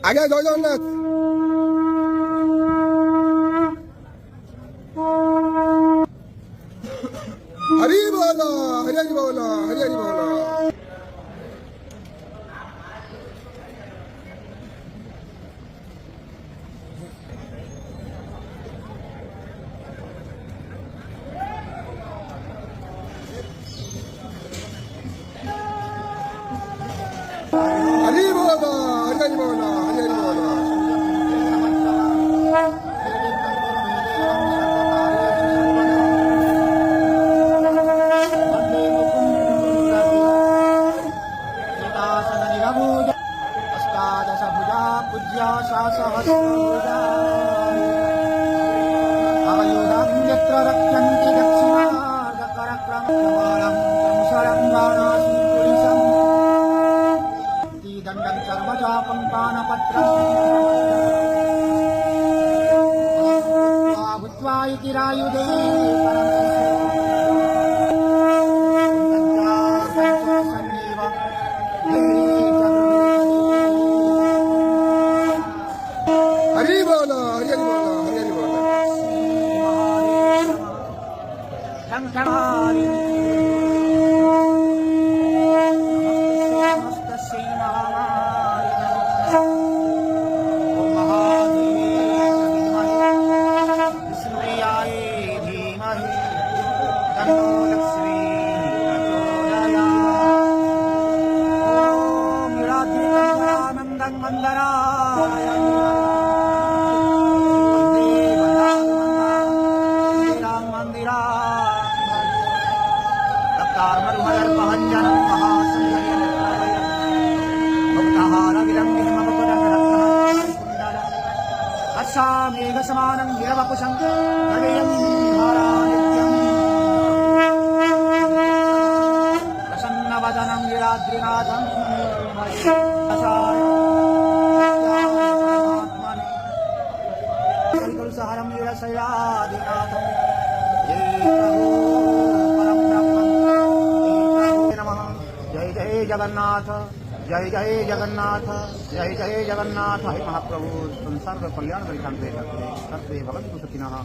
আগে জয় জগন্নাথ। হরি বল, হরি হরি বল, হরি হরি বল। हरी बोल, हरी हरी बोल, हरी हरी बोल। अष्टादशभुजा पूज्या सहस्रभुजा अवयुधं यत्र रक्षन्ति दक्षिणार्धकरक्रमं शरं बाणासि पुरुषं दण्डं सर्वचापं पानपत्रं भूत्वा इति रायुधे हरी बोल, हरी हरी बोल, हरी हरी बोल। मेघसमानं गिरवपुषं गवेयं हारानित्यं प्रसन्नवदनं गिराद्रिनाथं सहरं गिरशैलादिनाथं परं ब्रह्मं नमः। जय जय जगन्नाथ, जय जय जगन्नाथ, जय जय जगन्नाथ। हे महाप्रभु संसार कल्याण सर्वे भवन्तु सुखिनः।